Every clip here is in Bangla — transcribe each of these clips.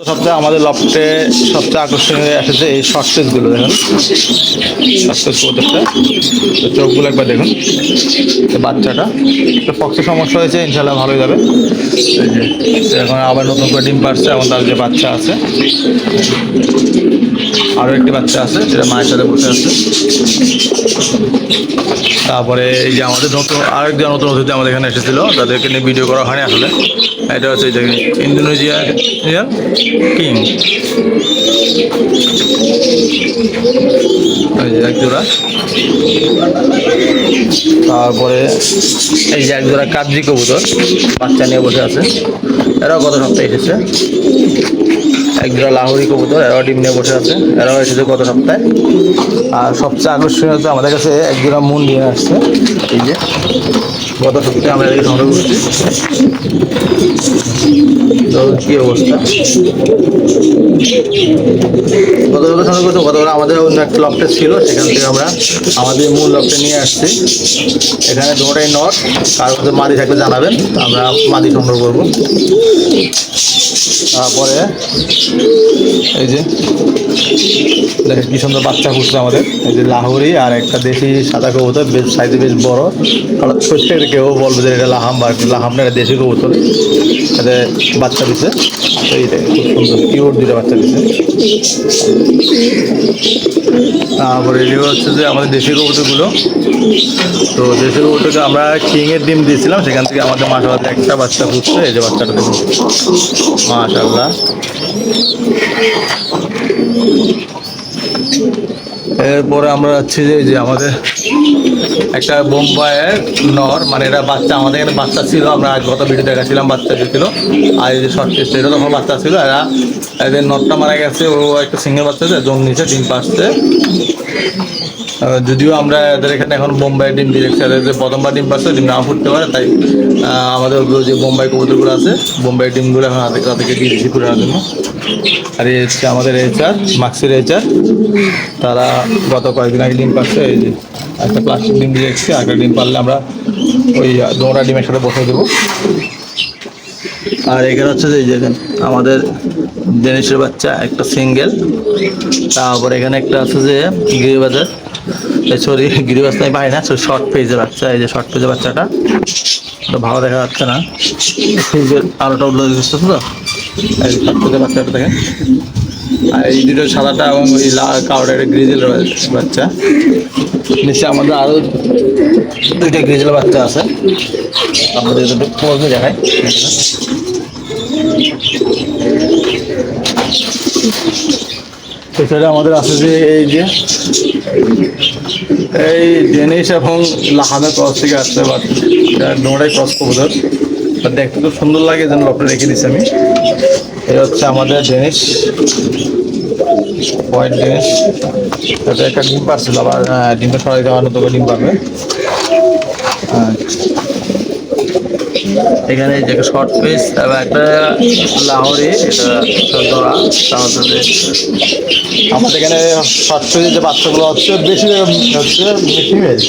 সপ্তাহে আমাদের লফটে সবচেয়ে আকর্ষণীয় এসেছে এই শর্ট পেজগুলো। দেখুন শর্ট পেজ প্রত্যেকটা চোখগুলো একবার দেখুন। বাচ্চাটা একটু ফক্সের সমস্যা হয়েছে, ইনশাল্লাহ ভালোই যাবে। এই যে এখন আবার নতুন করে ডিম পারছে, এবং তার যে বাচ্চা আছে, আরও একটি বাচ্চা আছে যেটা মায়ের সাথে বসে আছে। তারপরে এই যে আমাদের নতুন আরেকজন নতুন অতিথি আমাদের এখানে এসেছিল, তাদেরকে নিয়ে ভিডিও করা হয়নি আসলে। এটা হচ্ছে এই যে ইন্দোনেশিয়ার কিং, এক জোড়া। তারপরে এই যে এক জোড়া কাবজি কবুতর বাচ্চা নিয়ে বসে আছে, এরাও গত সপ্তাহে এসেছে। এক জোড়া লাহোরি কবুতর, এরাও ডিম নিয়ে বসে আছে, এরাও এসেছে গত সপ্তাহে। আর সবচেয়ে আকর্ষণীয় হচ্ছে আমাদের কাছে এক জোড়া মুন নিয়ে আসছে। এই যে গত সপ্তাহে আমরা এদিকে সংগ্রহ করছি। তো কী অবস্থা, গতকাল সংগ্রহ করছি। গতকাল আমাদের অন্য একটা লফটে ছিল, সেখান থেকে আমরা আমাদের মূল লফটে নিয়ে আসছি। এখানে দুটোটাই নট, কার মধ্যে মাদি থাকলে জানাবেন, আমরা মাদি সংগ্রহ করবো। তারপরে এই যে দেখেন কি সুন্দর বাচ্চা ফুটছে আমাদের। এই যে লাহোরি আর একটা দেশি সাদা কবুতর, বেশ সাইজে বেশ বড়। হঠাৎ প্রত্যেক কেউ বলবে যে এটা লাহাম, বা লাহাম না, এটা দেশি কবুতর। এতে বাচ্চা দিচ্ছে, এইটাই খুব সুন্দর কিউট দুটো বাচ্চা দিচ্ছে। তারপরে এগুলো হচ্ছে যে আমাদের দেশি কবুতরগুলো। তো দেশি কবুতরকে আমরা কিংয়ের ডিম দিয়েছিলাম, সেখান থেকে আমাদের মাশাআল্লাহ একটা বাচ্চা ফুটছে। এই যে বাচ্চাটা দেখুন, মাশাআল্লাহ। এরপরে আমরা যাচ্ছি যে আমাদের একটা বোম্বাইয়ের নর, মানে এটা বাচ্চা, আমাদের এখানে বাচ্চা ছিল, আমরা গত ভিডিও দেখাছিলাম বাচ্চা ছিল। আর এই যে শর্ট টেস্ট, এটা তখন বাচ্চা ছিল। এরা এদের নটটা মারা গেছে, ও একটা সিঙ্গেল বাচ্চা জন্ম নিচে ডিম পাচ্ছে। যদিও আমরা এদের এখানে এখন বোম্বাই ডিম দিয়ে দেখছি, এদের যে প্রথমবার ডিম পাচ্ছে, ডিম নাও ফুটতে পারে। তাই আমাদের যে বোম্বাই কবুতরগুলো আছে, বোম্বাই ডিমগুলো এখন তাদেরকে দিয়ে দিচ্ছি পুরানোর জন্য। আর এই হচ্ছে আমাদের এইচার, মাক্সির এইচার, তারা গত কয়েকদিন আগে ডিম পাচ্ছে। এই যে একটা প্লাস্টিক ডিম দিয়ে রেখেছি, একটা ডিম পারলে আমরা ওই দোড়া ডিমের সাথে বসে দেবো। আর এখানে হচ্ছে যে আমাদের ডেনিশের বাচ্চা একটা সিঙ্গেল। তারপর এখানে একটা আছে যে গিরিবাজার, সরি গিরিবাজ নাই পাই না, শর্ট পেজের বাচ্চা। এই যে শর্ট পেজের বাচ্চাটা তো ভালো দেখা যাচ্ছে না, আলোটা উল্লো দিচ্ছে তো। এই শর্ট পেজের বাচ্চাটা দেখেন। আর এই দুটো সাদাটা এবং ওই কালোটা একটা গ্রিজেল বাচ্চা। নিচে আমাদের আরও দুইটা গ্রিজেল বাচ্চা আছে, আমাদের দুটো পড়বে দেখায়। এছাড়া আমাদের আছে যে এই যে এই ডেনিশ এবং লাহামের ক্রস থেকে আসছে, বাট নোটাই ক্রস কবুতর, দেখতে খুব সুন্দর লাগে, যেন লফটে রেখে দিচ্ছি আমি। এই হচ্ছে আমাদের ডেনিশ, হোয়াইট ডেনিশ। এটা একটা ডিম পারছিল, আবার ডিমটা সরাই দেওয়ার নতুন ডিম পারবে। এখানে যে শর্ট পিস এবং একটা লাহোরি, এটা ধরা। তাহলে আমাদের এখানে শর্ট পিসের যে বাচ্চাগুলো হচ্ছে বেশি হচ্ছে ফিমেল,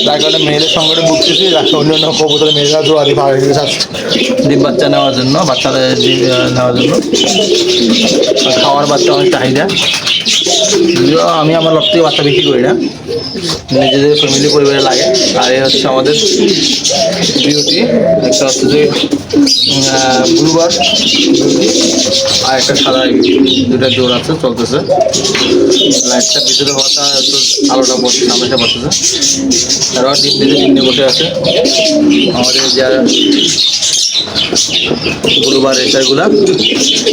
তার কারণে মেয়েদের সঙ্গে বুঝতেছি, অন্যান্য কবুতর মেয়েরা জোয়ারি ভাড়া ডিম বাচ্চা নেওয়ার জন্য, বাচ্চাদের নেওয়ার জন্য। খাওয়ার বাচ্চা অনেক চাহিদা, যদিও আমি আমার লট থেকে বাচ্চা বিক্রি করি না, নিজেদের ফ্যামিলি পরিবারে লাগে। আর এই হচ্ছে আমাদের বিউটি, একটা হচ্ছে যে ব্লুবার বিউটি, আর একটা সাদা, দুটা জোর আছে, চলতেছে। লাইটটা ভিতরে হওয়াটা একটু আলোটা পড়ছে, সামনে পড়তেছে। তারাও ডিম দিতে ডিম নিয়ে বসে আছে। আমাদের যারা ব্লুবার রেসারগুলা,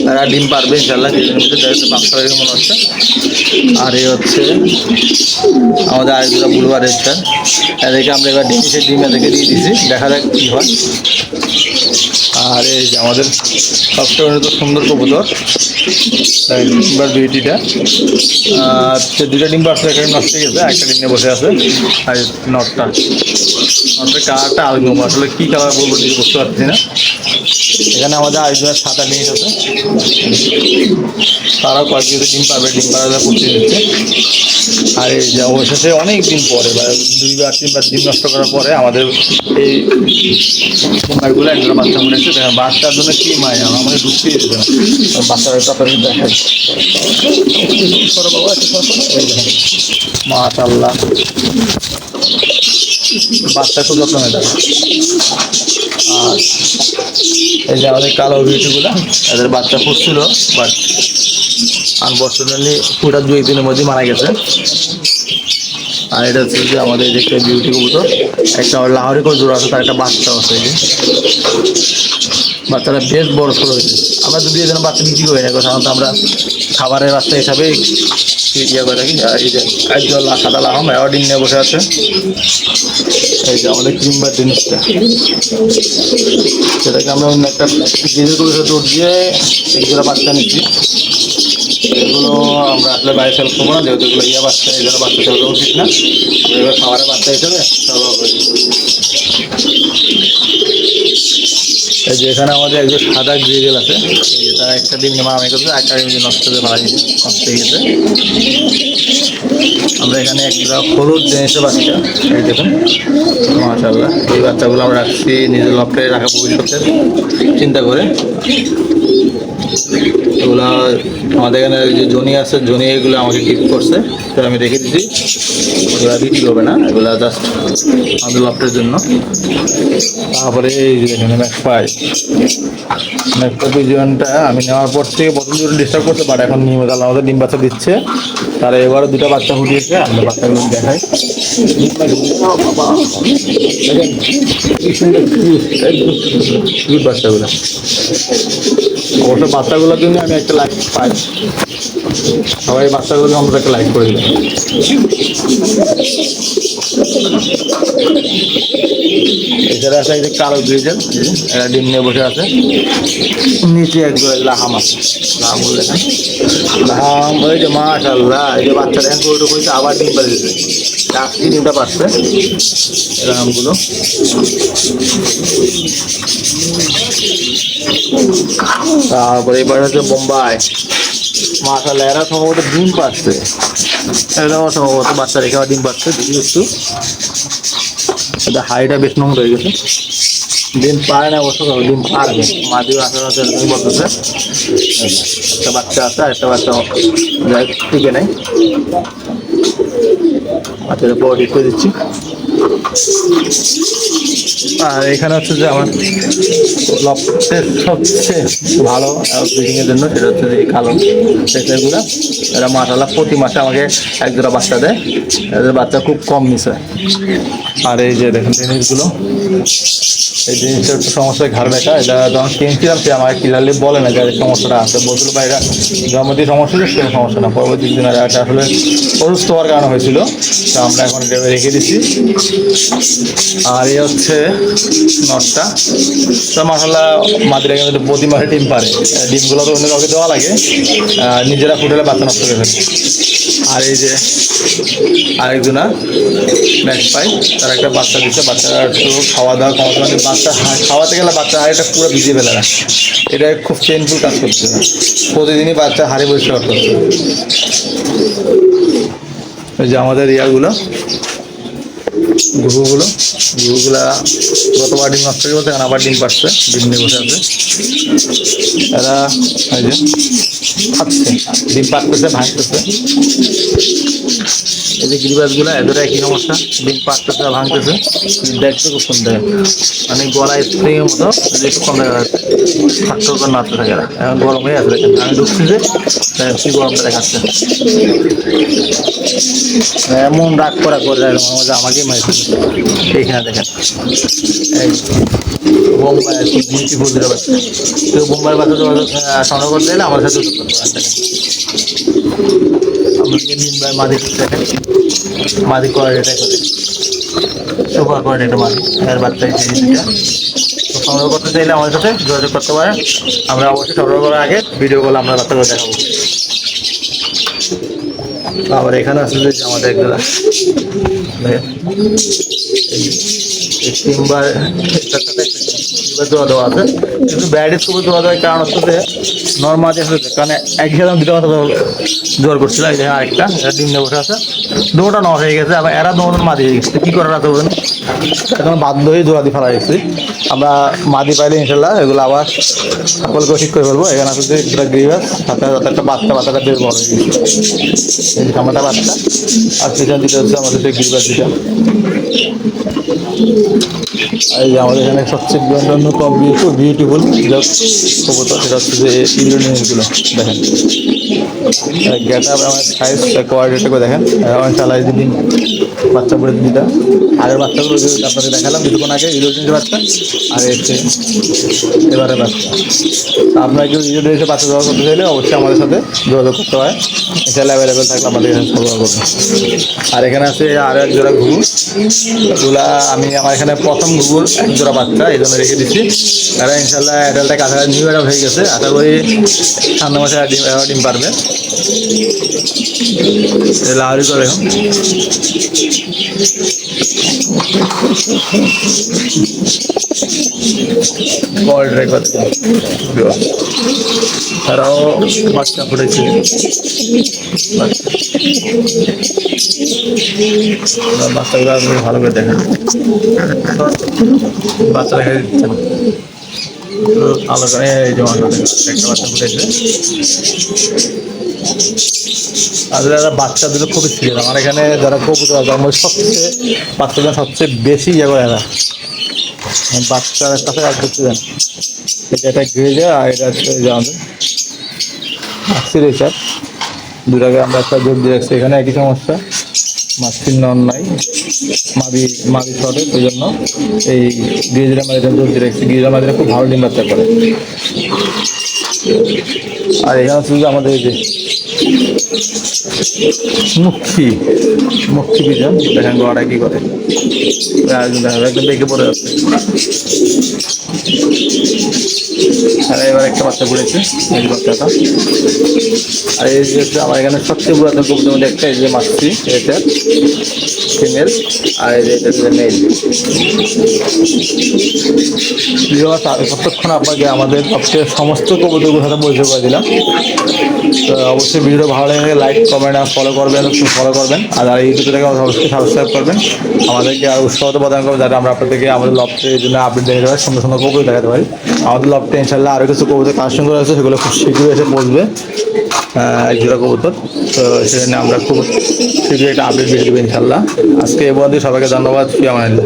তারা ডিম পারবে ইনশাল্লাহ কিছুদিনের মধ্যে, দেখতে বাচ্চা হয়ে মনে হচ্ছে। আর এই হচ্ছে আমাদের আরেকগুলো ব্লুবার রেসার, এদেরকে আমরা এবার ডিমের ডিম এদেরকে দিয়ে দিয়েছি, দেখা যাক কী হয়। আর এই যে আমাদের সবচেয়ে উন্নত সুন্দর কবুতর এবার বিউটিটা, সে দুটো ডিম পারছে, একটা ডিম নষ্ট হয়ে গেছে, একটা ডিম নিয়ে বসে আছে। আর নটটা, নটের কালারটা আলগম, আসলে কী কালার বলবো কিছু বুঝতে পারছি না। এখানে আমাদের আরেকজনের সাদা ডিম আছে, তারাও কয়েকদিন ডিম পাবে, ডিম পাড়া পড়তে দিচ্ছে। আর এই যে অবশেষে অনেক দিন পরে, বা 2 বার 3 বার ডিম নষ্ট করার পরে আমাদের এই কুমারগুলো একজন বাচ্চা মনে হচ্ছে, দেখেন বাচ্চার জন্য কি মায়া, আমাকে ঢুকতে দিতে না, বাচ্চারা তাড়াতাড়ি দেখায়। মাশাআল্লাহ, বাচ্চা খুব যত্ন নেয়। আর এই যে আমাদের কালো বিউটিগুলো, এদের বাচ্চা ফুটছিল, বাট আনফর্চুনেটলি ফুটার 2-3 মধ্যেই মারা গেছে। আর এটা হচ্ছে যে আমাদের যে একটা বিউটি কবুতর, একটা লাহোরি করে জোড়া আছে, তার একটা বাচ্চা আছে। এই যে বাচ্চারা বেশ বড় সড়ো হয়েছে। আমরা যদি এই জন্য বাচ্চা বিক্রি করি না, সাধারণত আমরা খাবারের বাচ্চা হিসাবে ইয়ে করে থাকি। আর এই যে একজন সাদা লাহম ডিম নিয়ে বসে আছে। এই যে আমাদের ক্রিমবার জিনিসটা, সেটাকে আমরা অন্য একটা ডিজেল করে দৌড় দিয়ে এগুলো বাচ্চা নিচ্ছি। এগুলো আমরা আসলে বাইরে সেল করবো না, যেহেতু এগুলো ইয়ে বাচ্চা, এই জন্য বাচ্চা সেল করা উচিত না। এবার খাবারের বাচ্চা হিসেবে সরবরাহ করে দিই। এই যে এখানে আমাদের একজন সাদা গ্রিজেল আছে, এই যে তারা একটা ডিম মারামারি করছে, একটা ডিম নষ্ট করে মারা গেছে, নষ্ট হয়ে গেছে। আমরা এখানে একটা হলুদ জিনিসের বাচ্চা, এই দেখুন মাশাআল্লাহ। এই বাচ্চাগুলো আমরা রাখছি নিজের লফটে রাখা ভবিষ্যতের চিন্তা করে। এগুলো আমাদের এখানে যে জনি আছে, জনি এগুলো আমাকে গিফট করছে, তো আমি রেখে দিচ্ছি। এগুলো বিক্রি হবে না, এগুলো জাস্ট আমাদের লফটের জন্য। তারপরে এই যে এখানে ম্যাকপাই পিজনটা আমি নেওয়ার পর থেকে প্রথম দুটো ডিস্টার্ব করতে পারে, এখন নিয়মিত আমাদের ডিম বাচ্চা দিচ্ছে। তারা এবারও 2টা বাচ্চা ফুটিয়েছে, আমরা বাচ্চাগুলো দেখাই। বাচ্চাগুলো অবশ্য বাচ্চাগুলোর জন্য আমি একটা লাইক পাই, সবাই বাচ্চাগুলো আমরা একটা লাইক করে দিলাম। এছাড়া আছে এই যে কালো গ্রিজেল, এরা ডিম নিয়ে বসে আছে। নিচে একবার লাহাম আছে, লাহামগুলো দেখেন, লাহাম। ওই যে মাশাআল্লাহ, এই যে বাচ্চা দেখেন কোটো করেছে, আবার ডিম পাড়ে দিচ্ছে, চারটি ডিমটা পাচ্ছে লাহামগুলো। তারপরে এবার হচ্ছে বোম্বাই, মাশাআল্লাহ, এরা সম্ভবত ডিম পাচ্ছে, এরাও সম্ভবত বাচ্চা রেখে আবার ডিম পাচ্ছে। দেখি একটু, এটা হাইটা বেশ নোংর হয়ে গেছে, ডিম পারে না অবশ্য, ডিম পারবে। মাটিও আশেপাশে বলতেছে একটা বাচ্চা আছে, আর একটা বাচ্চা যাই টিকে নেই। বাচ্চাদের পর ঠিক করে দিচ্ছি। আর এখানে হচ্ছে যে আমার লফটের সবচেয়ে ভালো ব্রিডিংয়ের জন্য, সেটা হচ্ছে যে কালো পেঁচাগুলো। এরা মাশাআল্লাহ প্রতি মাসে আমাকে 1 জোড়া বাচ্চা দেয়, এদের বাচ্চা খুব কম মিশে। আর এই যে দেখেন জিনিসগুলো, এই জিনিসটা একটু সমস্যা, ঘাড় ব্যথা। এটা যখন কিনছিলাম সে আমাকে ক্লিয়ারলি বলে না যে সমস্যাটা আছে, বলছিল বা এটা জন্মদিন সমস্যা ছিল, সেরকম সমস্যা না। পরবর্তী দিন এটা আসলে অসুস্থ হওয়ার কারণে হয়েছিল, তো আমরা এখন এটা রেখে দিচ্ছি। আর এই হচ্ছে নটটা, তো মাশাআল্লাহ মাদিরা কিন্তু প্রতি মাসে ডিম পারে। ডিমগুলো তো অন্য কাউকে দেওয়া লাগে, নিজেরা ফুটেলে বাচ্চা নষ্ট করে ফেলে। আর এই যে আরেকজনা ম্যাকপাই, তার একটা বাচ্চা দিচ্ছে, বাচ্চারা একটু খাওয়া দাওয়া কমাতে, মানে বাচ্চা খাওয়াতে গেলে বাচ্চা হাড়িটা পুরো ভিজিয়ে ফেলে না, এটা খুব পেইনফুল কাজ করছে। প্রতিদিনই বাচ্চা হাড়ি পরিষ্কার করছে। এই যে আমাদের ইয়াগুলো, ঘুঘুগুলা গতবার ডিম নষ্ট করে বলতে, এখন আবার ডিম পাচ্ছে, ডিম নিয়ে বসে আছে। এরা এই যে খাচ্ছে, ডিম পাকতেছে, ভাঙতেছে। এই যে গিরিবাজগুলো, এদের একই সমস্যা, ডিম পাকতেছে, ভাঙতেছে। দেখতে খুব সুন্দর, মানে গলায় স্প্রিংয়ের মতো, একটু কম দেখা যাচ্ছে, ফাঁকটা করে নাচতে থাকে। এখন গরম হয়ে আছে, দেখেন আমি ঢুকছি যে কি গরমটা দেখাচ্ছে। এমন রাগ করা করে আমাকেই মারছে। এইখানে দেখেন এই বোম্বাই বিউটিফুল দুটো বাচ্চা, কেউ বোম্বাইয়ের বাচ্চা সংগ্রহ করতে গেলে আমার সাথে মুম্বাই মালিক দেখেন, মালিক করে এটা করে সুপার করে একটা মালিক, এর বাচ্চা জিনিসটা সংগ্রহ করতে চাইলে আমাদের সাথে যোগাযোগ করতে পারেন। আমরা অবশ্যই সংগ্রহ করার আগে ভিডিও কলে আমরা বাচ্চা করে দেখাবো। আবার এখানে আছে যে আমাদের একজোড়া তিনবার দেওয়া আছে, কিন্তু ব্যারিটিস কবুতর তোলা যায় কারণ হচ্ছে যে নর্মাল যে হয়েছে কারণ একসাথে দুটো কথা জোর করছিল এই যে আরেকটা এটা ডিম নিয়ে বসে আছে দুটোটা নর হয়ে গেছে আবার এরা দুটো মাদি হয়ে গেছে কি করার আছে বলেন এখন বাধ্য হয়ে জোড়া দিয়ে ফেলা গেছি আমরা মাদি পাইলে ইনশাল্লাহ এগুলো আবার সকলকে ঠিক করে ফেলবো এখানে আছে যে দুটা গ্রিভাস সাথে সাথে একটা বাচ্চাটা বেশ বড় হয়ে গেছে এই যে আমাদের বাচ্চা আর সেখানে দিতে হচ্ছে আমাদের সেই গ্রিভাস দিটা এই যে আমাদের এখানে সবচেয়ে অন্যতম বিউটিফুল কবুতর সেটা হচ্ছে যে ইন্দ্রনীলগুলো দেখেন গেট আপ আমার সাইজ কোয়ালিটি করে দেখেন আমার চালাই দিন বাচ্চা পড়ে দুটা আগের বাচ্চাগুলো আপনাদের দেখালাম কিছুক্ষণ আগে ইন্দ্রনীল বাচ্চা আর এসে এবারে বাচ্চা আপনারা কেউ নিজেদের এসে বাচ্চা জোগাড় করতে চাইলে অবশ্যই আমাদের সাথে যোগাযোগ করতে হয় ইনশাল্লাহ অ্যাভেলেবেল থাকলে আমাদের এখানে সরবরাহ করবো আর এখানে আছে আরও এক জোড়া ঘুঘু এগুলা আমি আমার এখানে প্রথম ঘুঘুর এক জোড়া বাচ্চা এই জন্য রেখে দিচ্ছি তারা ইনশাল্লাহ অ্যাডাল্টটা কাছাকাছি নিউ অ্যাডাল্ট হয়ে গেছে আশা করি সামনে মাসে ডিম পারবে লাহরি করে তারাও বাচ্চা ফুটেছে বাচ্চাগুলো আপনি ভালো করে দেখেন বাচ্চা দেখা দিচ্ছে ভালো করে এই যে একটা বাচ্চা ফুটেছে আর যারা বাচ্চা দুটো খুবই ছিল আমার এখানে যারা কবুতর জন্ম সবচেয়ে বাচ্চাদের সবচেয়ে বেশি ইয়ে করে এরা বাচ্চার কাছে আর করতে দেন এটা গ্রেজে আর এটা হচ্ছে আমাদের সিরেচার দুটাকে আমরা একটা জোর দিয়ে রাখছি এখানে একই সমস্যা মাছির নন নাই মাদি শর্টে সেই জন্য এই গ্রেজের মাদিটা জোর দিয়ে রাখছি গ্রেজের মাদিটা খুব ভালো ডিম বাচ্চা করে আর এখানে হচ্ছে যে আমাদের এই যে মুখী পিজন দেখেন গোয়াটা কি করে একদম দেখে পড়ে যাচ্ছে আর এবার একটা বাচ্চা পড়েছে এই বাচ্চাটা আর এই যে আমার এখানে সবচেয়ে পুরাতন কবুতর মধ্যে একটা এই যে মাছটি এটা ফিমেল আর এই যে এটা মেল ততক্ষণ আপনাকে আমাদের সবচেয়ে সমস্ত কবুতরগুলোর সাথে পরিচয় করে দিলাম তো অবশ্যই ভিডিও ভালো লাগে লাইক কমেন্ট আর ফলো করবেন আর ইউটিউবটাকে অবশ্যই সাবস্ক্রাইব করবেন আমাদেরকে আর উৎসাহ প্রদান করবেন যাতে আমরা আপনাদেরকে আমাদের লফটে এই জন্য আপডেট দেখে দেওয়ার সুন্দর সুন্দর কবুতর দেখাতে পারি আমাদের লফটে ইনশাল্লাহ আরও কিছু কবুতর কালেকশন করে আছে সেগুলো খুব শীঘ্রই এসে পৌঁছবে এক জোড়া কবুতর তো সেখানে আমরা খুব শীঘ্রই একটা আপডেট দিয়ে দেবো ইনশাল্লাহ আজকে এ পর্যন্ত সবাইকে ধন্যবাদ ফি আমানিল্লাহ।